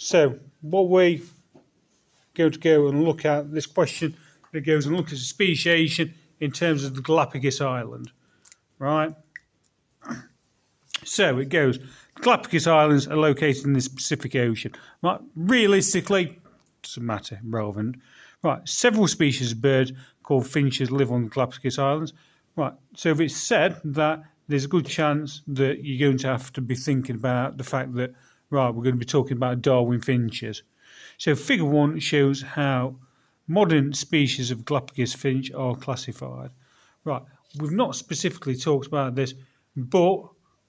So what we go and look at this question that goes and looks at speciation in terms of the Galapagos Island, right? So it goes, the Galapagos Islands are located in the Pacific Ocean. Right? Realistically, doesn't matter, relevant. Right, several species of birds called finches live on the Galapagos Islands. Right, so if it's said that there's a good chance that you're going to have to be thinking about the fact that, right, we're going to be talking about Darwin finches. So figure 1 shows how modern species of Galapagos finch are classified. Right, we've not specifically talked about this, but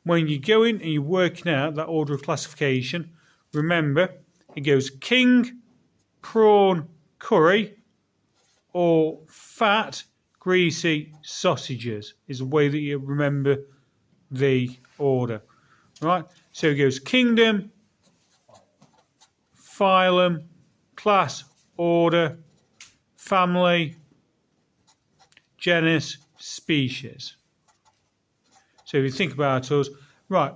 when you're going and you're working out that order of classification, remember it goes king, prawn, curry, or fat, greasy sausages is the way that you remember the order. Right? So it goes kingdom, phylum, class, order, family, genus, species. So if you think about us, right,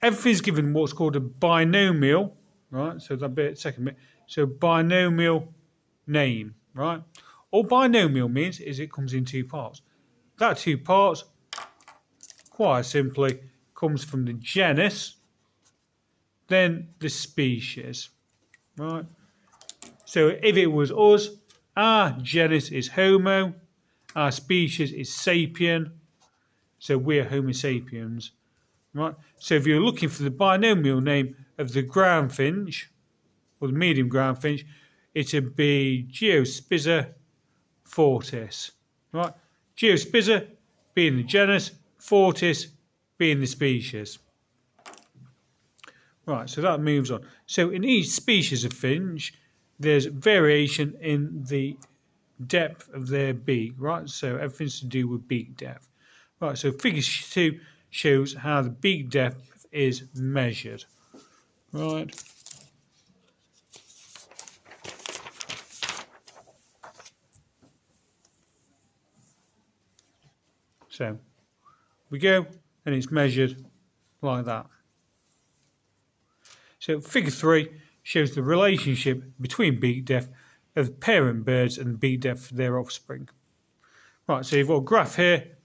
everything's given what's called a binomial, right? So that bit, second bit. So binomial name, right? All binomial means is it comes in 2 parts. That 2 parts, quite simply, comes from the genus, then the species, right? So if it was us, our genus is Homo, our species is sapien, so we're Homo sapiens, right? So if you're looking for the binomial name of the ground finch, or the medium ground finch, it would be Geospiza fortis, right? Geospiza being the genus, fortis being the species. Right, so that moves on. So in each species of finch, there's variation in the depth of their beak, right? So everything's to do with beak depth. Right, so figure 2 shows how the beak depth is measured. Right. So we go and it's measured like that. So figure 3 shows the relationship between beak depth of parent birds and beak depth of their offspring. Right, so you've got a graph here,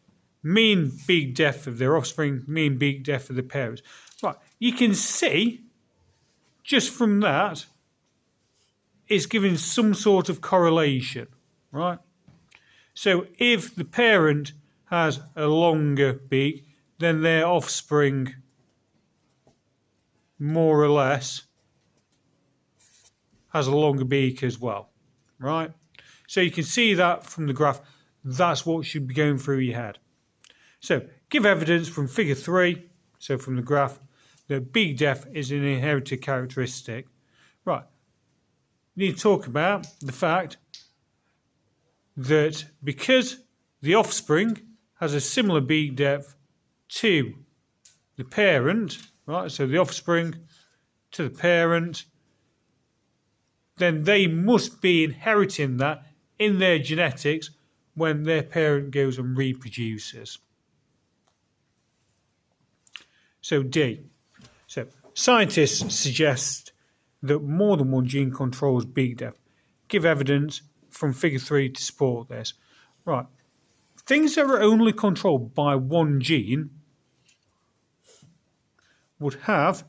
mean beak depth of their offspring, mean beak depth of the parents. Right, you can see just from that it's giving some sort of correlation, right? So if the parent has a longer beak, then their offspring more or less has a longer beak as well, right? So you can see that from the graph. That's what should be going through your head. So give evidence from figure 3, so from the graph, that beak depth is an inherited characteristic. Right, you need to talk about the fact that because the offspring has a similar beak depth to the parent, right, so the offspring to the parent, then they must be inheriting that in their genetics when their parent goes and reproduces. So D. So scientists suggest that more than one gene controls beak depth. Give evidence from figure 3 to support this. Right. Things that are only controlled by one gene would have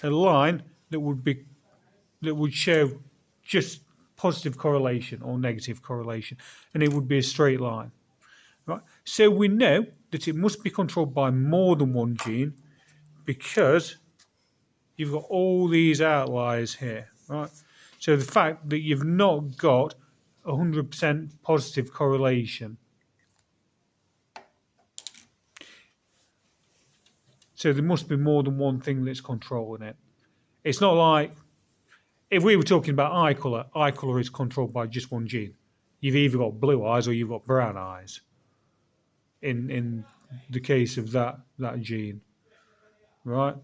a line that would show just positive correlation or negative correlation, and it would be a straight line. Right? So we know that it must be controlled by more than one gene because you've got all these outliers here. Right? So the fact that you've not got 100% positive correlation. So there must be more than one thing that's controlling it. It's not like if we were talking about eye colour is controlled by just one gene. You've either got blue eyes or you've got brown eyes. In the case of that gene, right?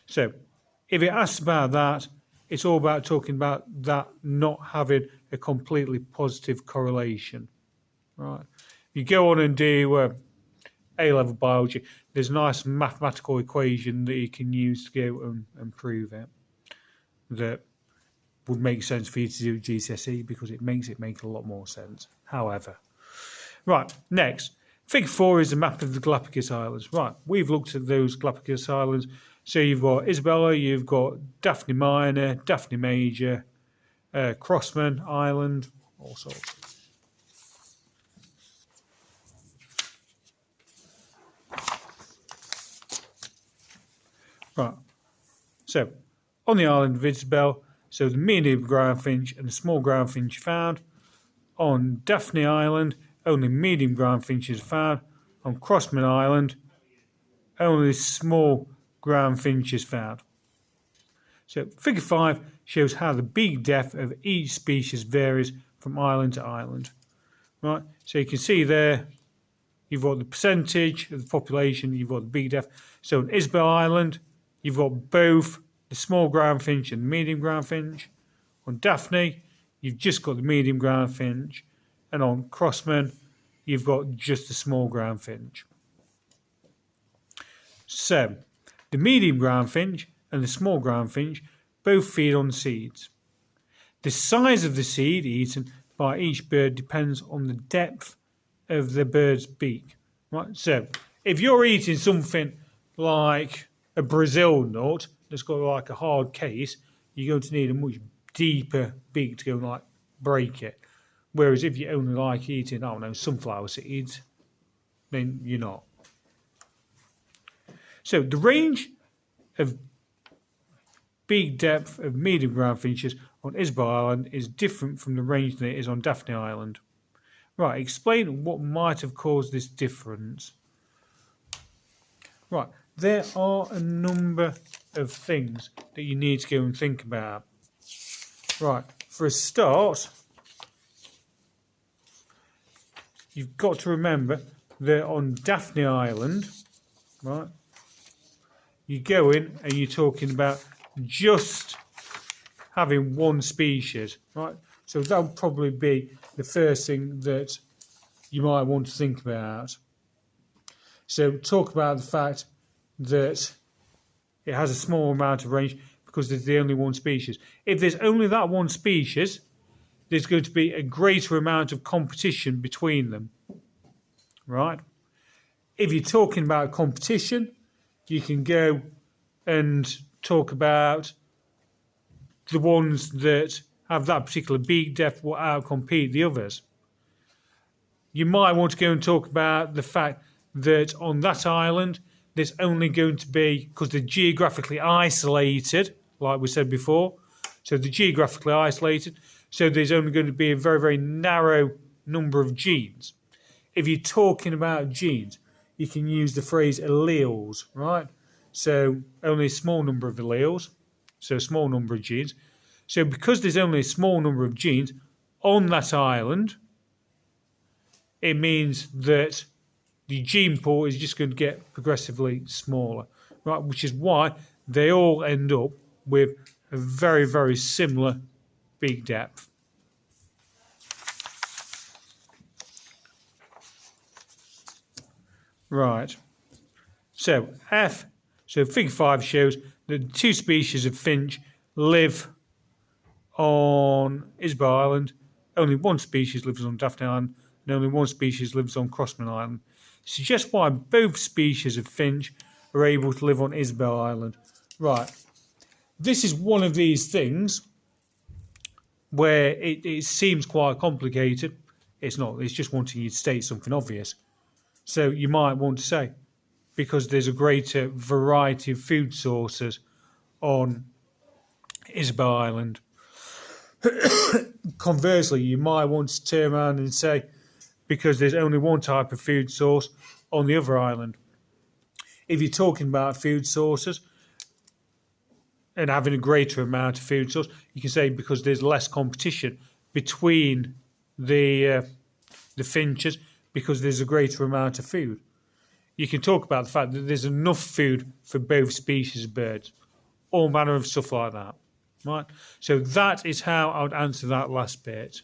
So if it asks about that, it's all about talking about that not having a completely positive correlation, right? You go on and do A-level biology, there's a nice mathematical equation that you can use to go and prove it that would make sense for you to do GCSE, because it makes it make a lot more sense. However, right, next, Figure 4 is a map of the Galapagos Islands. Right, we've looked at those Galapagos Islands. So you've got Isabella, you've got Daphne Minor, Daphne Major, Crossman Island, all sorts. Right, so on the island of Isabel, so the medium groundfinch and the small groundfinch found. On Daphne Island, only medium groundfinches are found. On Crossman Island, only small groundfinch is found. So Figure 5 shows how the beak depth of each species varies from island to island. Right, so you can see there, you've got the percentage of the population, you've got the beak depth. So on Isabel Island, you've got both the small groundfinch and the medium groundfinch. On Daphne, you've just got the medium groundfinch. And on Crossman, you've got just the small groundfinch. So, the medium groundfinch and the small groundfinch both feed on seeds. The size of the seed eaten by each bird depends on the depth of the bird's beak. Right? So, if you're eating something like a Brazil nut that's got like a hard case, you're going to need a much deeper beak to go and like break it. Whereas if you only like eating, I don't know, sunflower seeds, then you're not. So the range of beak depth of medium groundfinches on Isabel Island is different from the range that it is on Daphne Island. Right, explain what might have caused this difference. Right, there are a number of things that you need to go and think about. Right, for a start, you've got to remember that on Daphne Island, right, you go in and you're talking about just having one species, right? So that would probably be the first thing that you might want to think about. So talk about the fact that it has a small amount of range because there's the only one species. If there's only that one species, there's going to be a greater amount of competition between them, right? If you're talking about competition, you can go and talk about the ones that have that particular beak depth will outcompete the others. You might want to go and talk about the fact that on that island, there's only going to be, because they're geographically isolated, like we said before, so they're geographically isolated, so there's only going to be a very, very narrow number of genes. If you're talking about genes, you can use the phrase alleles, right? So only a small number of alleles, so a small number of genes. So because there's only a small number of genes on that island, it means that the gene pool is just going to get progressively smaller, right? Which is why they all end up with a very, very similar beak depth. Right. So Figure 5 shows that the two species of finch live on Isabel Island. Only one species lives on Daphne Island, and only one species lives on Crossman Island. Suggests why both species of finch are able to live on Isabel Island. Right. This is one of these things where it seems quite complicated. It's not. It's just wanting you to state something obvious. So you might want to say, because there's a greater variety of food sources on Isabel Island. Conversely, you might want to turn around and say, because there's only one type of food source on the other island. If you're talking about food sources and having a greater amount of food source, you can say because there's less competition between the finches because there's a greater amount of food. You can talk about the fact that there's enough food for both species of birds. All manner of stuff like that. Right? So that is how I would answer that last bit.